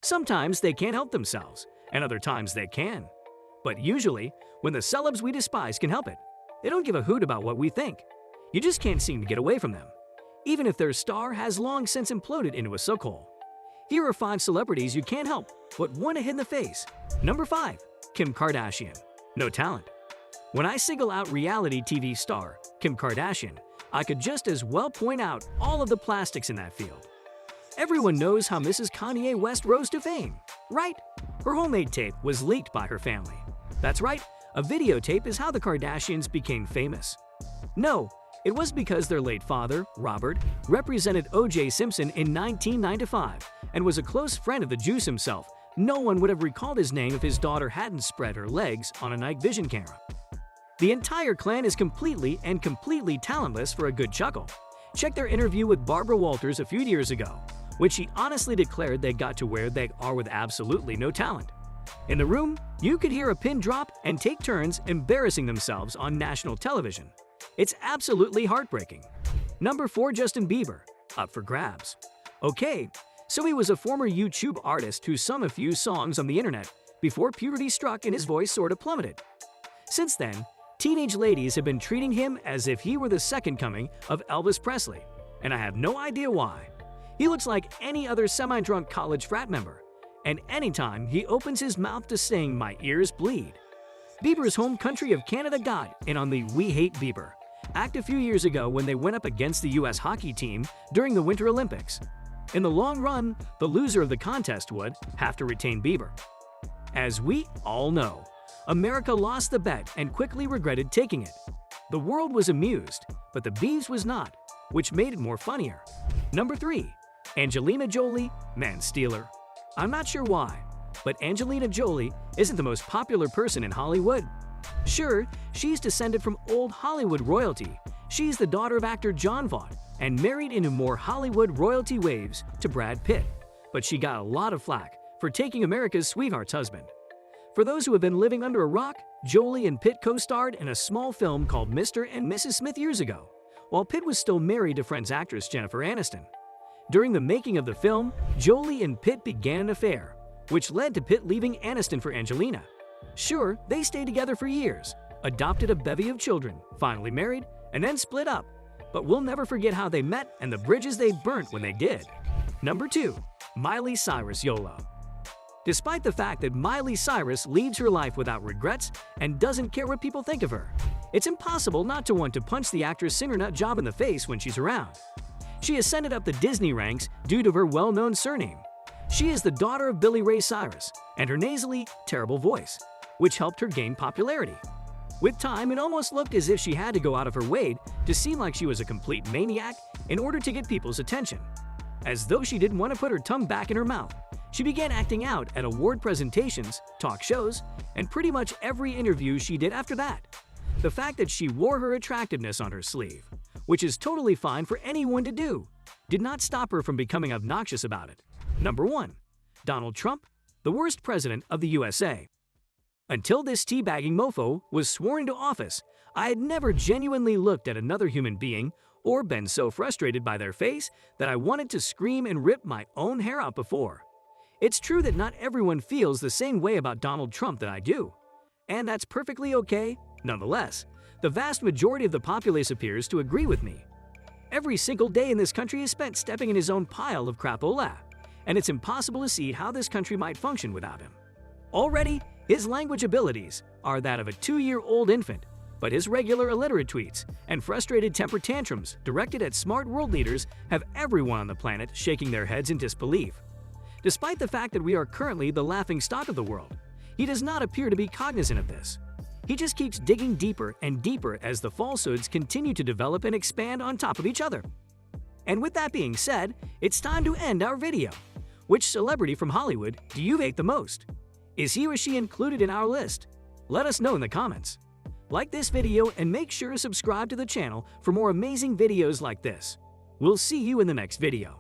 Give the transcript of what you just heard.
Sometimes they can't help themselves, and other times they can. But usually, when the celebs we despise can help it, they don't give a hoot about what we think. You just can't seem to get away from them, even if their star has long since imploded into a suckhole. Here are 5 celebrities you can't help but want to hit in the face. Number 5. Kim Kardashian. No talent. When I single out reality TV star Kim Kardashian, I could just as well point out all of the plastics in that field. Everyone knows how Mrs. Kanye West rose to fame, right? Her homemade tape was leaked by her family. That's right, a videotape is how the Kardashians became famous. No, it was because their late father, Robert, represented O.J. Simpson in 1995 and was a close friend of the Juice himself. No one would have recalled his name if his daughter hadn't spread her legs on a night vision camera. The entire clan is completely talentless for a good chuckle. Check their interview with Barbara Walters a few years ago, which she honestly declared they got to where they are with absolutely no talent. In the room, you could hear a pin drop and take turns embarrassing themselves on national television. It's absolutely heartbreaking. Number 4. Justin Bieber. Up for grabs. Okay, so he was a former YouTube artist who sung a few songs on the internet before puberty struck and his voice sort of plummeted. Since then, teenage ladies have been treating him as if he were the second coming of Elvis Presley, and I have no idea why. He looks like any other semi-drunk college frat member, and anytime he opens his mouth to sing, my ears bleed. Bieber's home country of Canada got in on the We Hate Bieber act a few years ago when they went up against the US hockey team during the Winter Olympics. In the long run, the loser of the contest would have to retain Bieber. As we all know, America lost the bet and quickly regretted taking it. The world was amused, but the Biebs was not, which made it more funnier. Number 3. Angelina Jolie, Man Stealer. I'm not sure why, but Angelina Jolie isn't the most popular person in Hollywood. Sure, she's descended from old Hollywood royalty. She's the daughter of actor John Voight and married into more Hollywood royalty waves to Brad Pitt, but she got a lot of flack for taking America's sweetheart's husband. For those who have been living under a rock, Jolie and Pitt co-starred in a small film called Mr. and Mrs. Smith years ago, while Pitt was still married to Friends actress Jennifer Aniston. During the making of the film, Jolie and Pitt began an affair, which led to Pitt leaving Aniston for Angelina. Sure, they stayed together for years, adopted a bevy of children, finally married, and then split up. But we'll never forget how they met and the bridges they burnt when they did. Number 2. Miley Cyrus YOLO. Despite the fact that Miley Cyrus leads her life without regrets and doesn't care what people think of her, it's impossible not to want to punch the actress-singer nut job in the face when she's around. She ascended up the Disney ranks due to her well-known surname. She is the daughter of Billy Ray Cyrus and her nasally, terrible voice, which helped her gain popularity. With time, it almost looked as if she had to go out of her way to seem like she was a complete maniac in order to get people's attention. As though she didn't want to put her tongue back in her mouth, she began acting out at award presentations, talk shows, and pretty much every interview she did after that. The fact that she wore her attractiveness on her sleeve, which is totally fine for anyone to do, did not stop her from becoming obnoxious about it. Number 1. Donald Trump, the worst president of the USA. Until this teabagging mofo was sworn into office, I had never genuinely looked at another human being or been so frustrated by their face that I wanted to scream and rip my own hair out before. It's true that not everyone feels the same way about Donald Trump that I do, and that's perfectly okay. Nonetheless, the vast majority of the populace appears to agree with me. Every single day in this country is spent stepping in his own pile of crapola, and it's impossible to see how this country might function without him. Already, his language abilities are that of a 2-year-old infant, but his regular illiterate tweets and frustrated temper tantrums directed at smart world leaders have everyone on the planet shaking their heads in disbelief. Despite the fact that we are currently the laughingstock of the world, he does not appear to be cognizant of this. He just keeps digging deeper and deeper as the falsehoods continue to develop and expand on top of each other. And with that being said, it's time to end our video. Which celebrity from Hollywood do you hate the most? Is he or she included in our list? Let us know in the comments. Like this video and make sure to subscribe to the channel for more amazing videos like this. We'll see you in the next video.